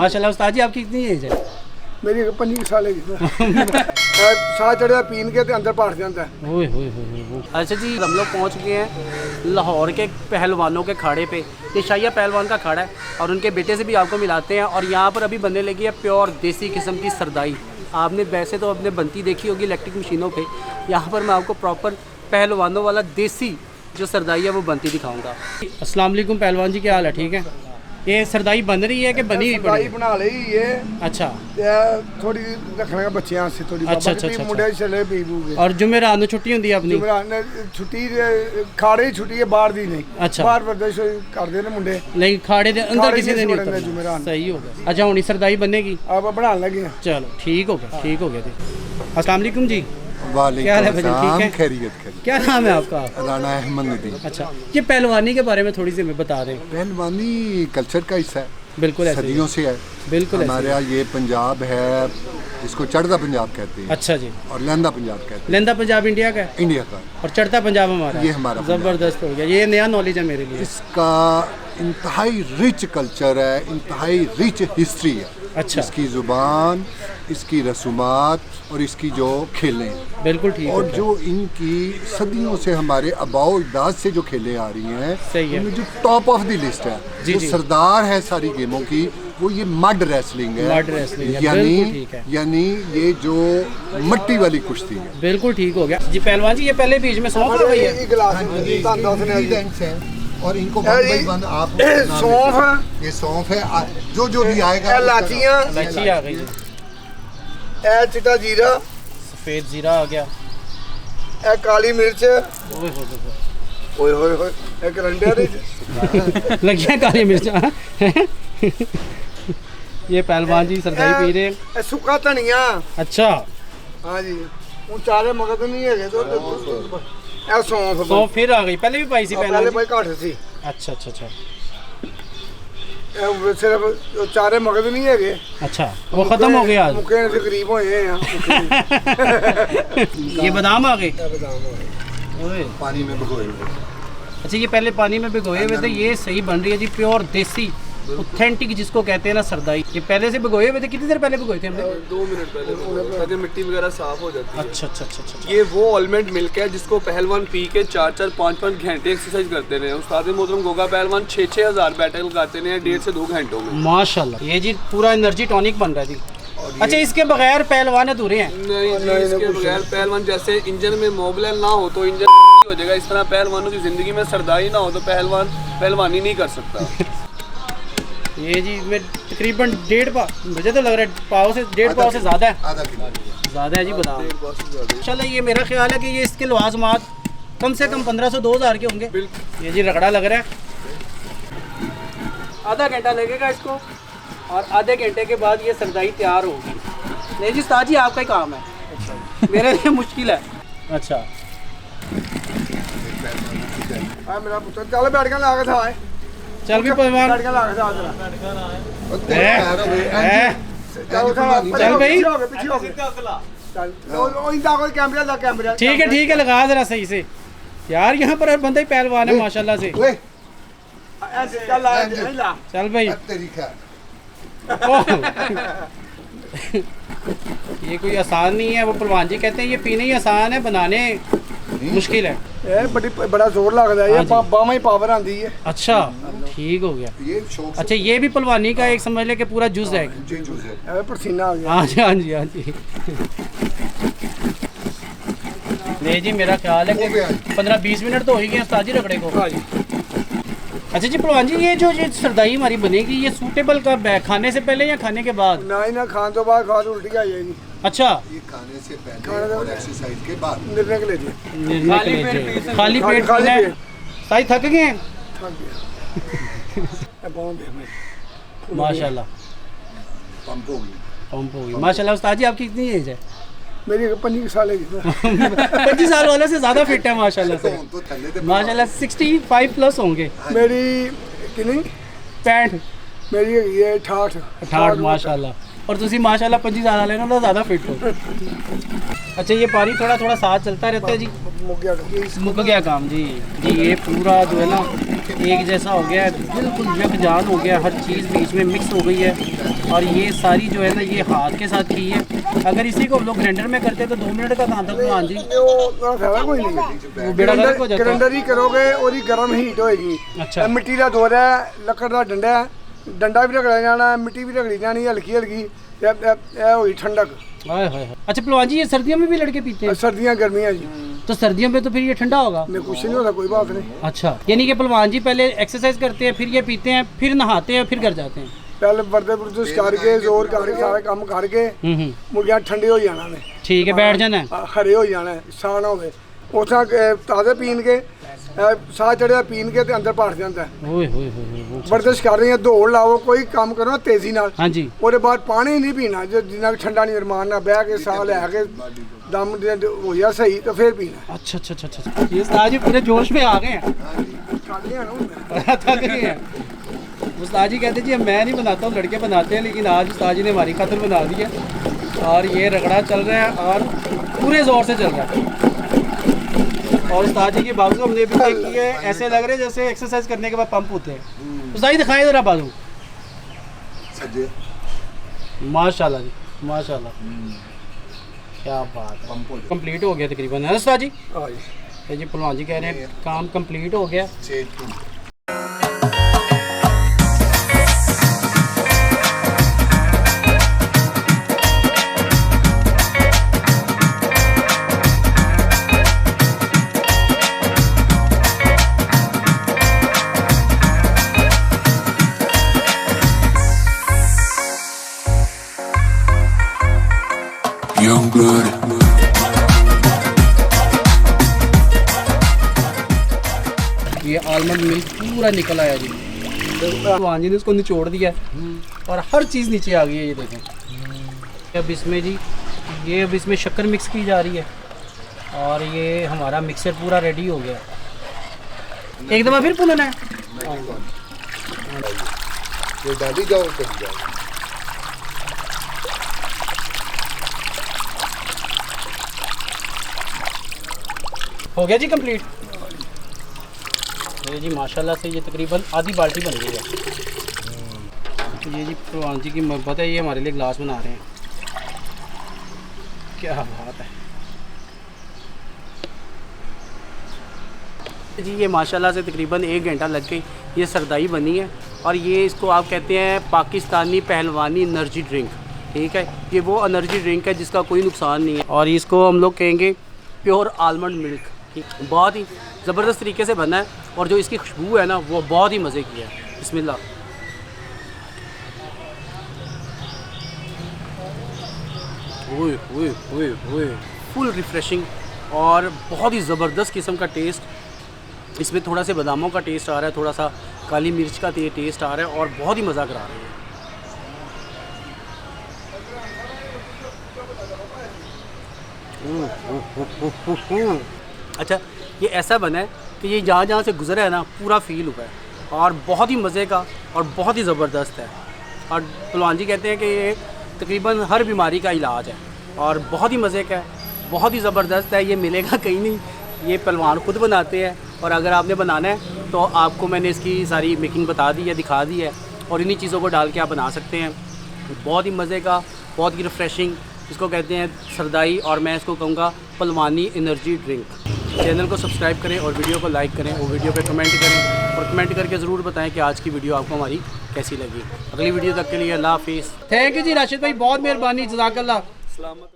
माशाल्लाह। उस्ताद जी आपकी कितनी एज है? मेरी 25 साल है। साह चढ़िया पीन के अंदर पाट जाता है। ओए होए होए। अच्छा जी, हम लोग पहुंच गए हैं लाहौर के पहलवानों के अखाड़े पे। ये शाहिया पहलवान का अखाड़ा है और उनके बेटे से भी आपको मिलाते हैं। और यहाँ पर अभी बनने लगी है प्योर देसी किस्म की सरदाई। आपने वैसे तो अपने बनती देखी होगी इलेक्ट्रिक मशीनों पे, यहाँ पर मैं आपको प्रॉपर पहलवानों वाला देसी जो सरदाई है वो बनती दिखाऊंगा। अस्सलाम वालेकुम पहलवान जी, क्या हाल है? ठीक है। ये सरदाई बन रही है कि बनी हुई पड़ी? बना ली ये। अच्छा, थोड़ी रखने का बच्चियां से थोड़ी। अच्छा। मुंडे चले पी के। और जुमेरात ਨੂੰ छुट्टी ਹੁੰਦੀ ਹੈ ਆਪਣੀ? छुट्टी खाड़े छुट्टी है, बाहर दी नहीं। अच्छा, बाहर प्रदेश करते ने मुंडे। नहीं खाड़े ਦੇ अंदर किसी ने नहीं उतरना। जुमेरात सही हो गया। अच्छा हुणी सरदाई बनेगी? अब बनाने लगे। चलो ठीक हो गया, ठीक हो गया जी। अस्सलाम वालेकुम जी। क्या हाल है भाई? ठीक है, खैरियत। क्या नाम है आपका? राना अहमद नदी। अच्छा, ये पहलवानी के बारे में थोड़ी सी हमें बता दें। पहलवानी कल्चर का हिस्सा है, बिल्कुल ऐसे सदियों से है। बिल्कुल हमारे यहाँ ये पंजाब है, इसको चढ़ता पंजाब कहते हैं। अच्छा जी। और लहंदा पंजाब कहते हैं। लहंदा पंजाब इंडिया का है? इंडिया का। और चढ़ता पंजाब हमारा? ये हमारा ज़बरदस्त हो गया, ये नया नॉलेज है मेरे लिए। इसका इंतहाई रिच कल्चर है, इंतहाई रिच हिस्ट्री है। अच्छा, इसकी ज़ुबान, इसकी रसूमात और इसकी जो खेलें, बिल्कुल ठीक। और जो इनकी सदियों से हमारे आबाओ अजदाद से जो खेलें आ रही हैं, सही है। उनमें जो टॉप ऑफ द लिस्ट है, जी, जो जी। सरदार है सारी गेमों की, वो ये मड रेसलिंग है। मड रेसलिंग है, बिल्कुल ठीक है। यानी ये जो मट्टी वाली कुश्ती है। बिल्कुल ठीक हो गया जी। पहलवान जी ये पहले बीच में सौंफ आ गई है? और इनको आप सौंफ, ये सौंफ है, जो भी आएगा। इलाचियां, इलायची आ गई जी। ए चिट्टा जीरा, सफ़ेद ज़ीरा आ गया। ए काली मिर्च। ओए होए ओए होए, एक रंडे लग गया काली मिर्च। ये पहलवान जी सरदाई पी रहे हैं। ए सुक्का धनिया। अच्छा, हाँ जी, वो चारे मगद नहीं है तो ए सौंफ। सौंफ फिर आ गई, पहले भी पाई सी पहले पहले? भाई घट सी। अच्छा। ए सिर्फ चारे मगद नहीं है। अच्छा, वो खत्म हो गया आज? मुके से करीब होए हैं। ये बादाम आ गए? ओए, पानी में भिगोए हुए। अच्छा ये पहले पानी में भिगोए हुए थे, ये सही बन रही है जी, प्योर देसी ऑथेंटिक जिसको कहते हैं ना सरदाई। ये पहले से भिगोए हुए थे? कितनी देर पहले भिगोए थे हमने? 2 मिनट पहले, ताकि मिट्टी वगैरह साफ हो जाती है। अच्छा। ये वो ऑलमंड मिल्क है जिसको पहलवान पी के 4-4, 5-5 घंटे एक्सरसाइज करते रहे। उस्ताद मोहतरम गोगा पहलवान 6-6 हज़ार बैटल करते हैं 1.5 से 2 घंटों में। माशाल्लाह, ये जी पूरा एनर्जी टॉनिक बन रहा है जी। अच्छा, इसके बगैर पहलवान अधूरे हैं? नहीं जी, इसके बगैर पहलवान, जैसे इंजन में मोबिल ना हो तो इंजन हो जाएगा, इस तरह पहलवानों की ज़िंदगी में सरदाई ना हो तो पहलवान पहलवानी नहीं कर सकता। ये जी मैं तकरीबन 1.5 पाव, मुझे तो लग रहा है पाव से 1.5 पाव से ज़्यादा है। आधा किलो ज़्यादा है जी बादाम। चलो ये मेरा ख्याल है कि ये इसके लवाजमात कम से कम 1500-2000 के होंगे। ये जी रगड़ा लग रहा है। आधा घंटा लगेगा इसको और आधे घंटे के बाद ये सरदाई तैयार होगी। नहीं जी उस्ताद जी आपका ही काम है, मेरे लिए मुश्किल है। अच्छा, मेरा पुत्र चल बैठ के ला के था। चल भी पहलवान, बैठ के ला के था जरा। चल भाई, पीछे हो गए। चल ओ इंदा कोई कैमरा ठीक है लगा जरा सही से। यार यहाँ पर हर बंदा ही पहलवान है माशाल्लाह से। चल भाई, ये कोई आसान नहीं है। वो पहलवान जी कहते हैं ये पीने ही आसान है, बनाने मुश्किल है। बड़ा जोर लगता है, ये बामा ही पावर आती है। अच्छा ठीक हो गया। ये शौक अच्छा ये भी पहलवानी का एक समझ ले कि पूरा जुज है। पसीना आ गया। हाँ जी। नहीं जी मेरा ख्याल है कि 15-20 मिनट तो हो ही गए उस्ताद जी रगड़े को। अच्छा जी पहलवान जी, ये जो सरदाई हमारी बनेगी ये सूटेबल कब है? खाने से पहले या खाने के बाद? ना खाने तो बाद, खा तो उल्टी आ जाएगी। अच्छा, ये खाने से पहले और एक्सरसाइज के बाद। निर्णय के लिए खाली पेट खाना है। साई थक गए हैं? माशाल्लाह, पंप हो गई। माशाल्लाह। उस्ताद जी आपकी कितनी एज है? मेरी 25 साल है। 25 साल वाले से ज़्यादा फिट है माशाल्लाह से। माशाल्लाह 65 प्लस होंगे। मेरी कितनी 65? मेरी ये 68 68 माशाल्लाह। और तुसी माशाल्लाह 25 ज़्यादा लेना तो ज़्यादा फिट हो। अच्छा ये पानी थोड़ा थोड़ा साथ चलता रहता है जी। मुक गया काम जी। जी ये पूरा जो है ना एक जैसा हो गया है, बिल्कुल यकजान हो गया, हर चीज़ बीच में मिक्स हो गई है। और ये सारी जो है ना ये हाथ के साथ की है। अगर इसी को हम लोग ग्राइंडर में करते तो 2 मिनट का काम था भगवान जी। वो फायदा कोई नहीं वो बेड़ा गर्क हो जाता है। ग्राइंडर ही करोगे और गर्म हीट होएगी। अच्छा। मिट्टी का दौर है, लकड़ का डंडा है, डंडा भी रगड़ा जाना है, मिट्टी भी रगड़ी जानी हल्की हल्की, हुई ठंडक। हाय हाय। अच्छा पहलवान जी ये सर्दियों में भी लड़के पीते हैं? सर्दियाँ गर्मियाँ जी। तो सर्दियों में तो फिर ये ठंडा होगा? नहीं कुछ नहीं होता, कोई बात नहीं। अच्छा यानी कि पहलवान जी पहले एक्सरसाइज करते हैं, फिर ये पीते हैं, फिर नहाते हैं, फिर घर जाते हैं? पहले बर्दे बुर्दे करके जोर करके सारा काम करके मुर्गियां ठंडे हो जाना ने। ठीक है बैठ जाना है। हरे हो जाना है, साह ना होवे। उसा ताज़े पीन के साह चढ़िया पीन के ते अंदर पाट जाता है। ओए होए होए। वर्जिश कर रही है, दौड़ लाओ, कोई काम करो ना तेजी नाल। हाँ जी। ਉਹਦੇ ਬਾਅਦ ਪਾਣੀ ਨਹੀਂ ਪੀਣਾ, ਜੇ ਜਿੰਨਾ ਕੁ ਠੰਡਾ ਨਹੀਂ ਰਮਾਨ ਨਾਲ ਬਹਿ ਕੇ ਸਾਹ ਲੈ ਕੇ ਦਮ ਹੋ ਜਾ ਸਹੀ ਤਾਂ ਫਿਰ ਪੀਣਾ। अच्छा अच्छा अच्छा अच्छा। ये उस्ताद जी पूरे जोश में आ गए हैं। ਕੱਢ ਲਿਆ ਨਾ थक गए हैं। उस्ताद जी कहते जी मैं नहीं बनाता हूँ, लड़के बनाते हैं, लेकिन आज उस्ताद जी ने हमारी खातिर बना दिया। और ये रगड़ा चल रहा है और पूरे ज़ोर से चल रहा है। और उस्ताद जी की बाजू हमने भी चेक की है, ऐसे लग रहे हैं जैसे एक्सरसाइज करने के बाद पंप होते हैं। उस्ताद जी दिखाए ज़रा बाजू। माशाल्लाह जी माशाल्लाह, क्या बात है। कंप्लीट हो गया तकरीबन है उस्ताद जी? हाँ जी। ये जी पहलवान जी कह रहे हैं काम कंप्लीट हो गया। Young blood. ये आलमंड मिल्क पूरा निकल आया जी। भगवान जी ने उसको निचोड़ दिया और हर चीज़ नीचे आ गई है। ये देखें अब इसमें जी ये अब इसमें शक्कर मिक्स की जा रही है और ये हमारा मिक्सर पूरा रेडी हो गया। एक दफ़ा फिर भुनना है। ये डाली जाओ चली जाओ। हो गया जी कंप्लीट। ये जी माशाल्लाह से ये तकरीबन आधी बाल्टी बन गई है। ये जी भगवान जी की मोहब्बत है, ये हमारे लिए गिलास बना रहे हैं। क्या बात है जी। ये माशाल्लाह से तकरीबन 1 घंटा लग गई ये सरदाई बनी है। और ये इसको आप कहते हैं पाकिस्तानी पहलवानी एनर्जी ड्रिंक। ठीक है, ये वो एनर्जी ड्रिंक है जिसका कोई नुकसान नहीं है। और इसको हम लोग कहेंगे प्योर आलमंड मिल्क। बहुत ही ज़बरदस्त तरीके से बना है और जो इसकी खुशबू है ना वो बहुत ही मज़े की है। बिस्मिल्लाह। ओए ओए ओए ओए, फुल रिफ़्रेशिंग और बहुत ही ज़बरदस्त किस्म का टेस्ट। इसमें थोड़ा से बादामों का टेस्ट आ रहा है, थोड़ा सा काली मिर्च का टेस्ट आ रहा है और बहुत ही मज़ा करा रही है। अच्छा ये ऐसा बना है कि ये जहाँ जहाँ से गुज़रा है ना पूरा फ़ील हुआ है और बहुत ही मज़े का और बहुत ही ज़बरदस्त है। और पहलवान जी कहते हैं कि ये तकरीबन हर बीमारी का इलाज है और बहुत ही मज़े का है, बहुत ही ज़बरदस्त है। ये मिलेगा कहीं नहीं, ये पहलवान खुद बनाते हैं। और अगर आपने बनाना है तो आपको मैंने इसकी सारी मेकिंग बता दी है, दिखा दी है और इन्हीं चीज़ों को डाल के आप बना सकते हैं। बहुत ही मज़े का, बहुत ही रिफ़्रेशिंग, इसको कहते हैं सरदाई और मैं इसको कहूँगा पहलवानी एनर्जी ड्रिंक। चैनल को सब्सक्राइब करें और वीडियो को लाइक करें और वीडियो पे कमेंट करें और कमेंट करके ज़रूर बताएं कि आज की वीडियो आपको हमारी कैसी लगी। अगली वीडियो तक के लिए अल्लाह हाफिज़। थैंक यू जी राशिद भाई, बहुत मेहरबानी, जज़ाकल्लाह।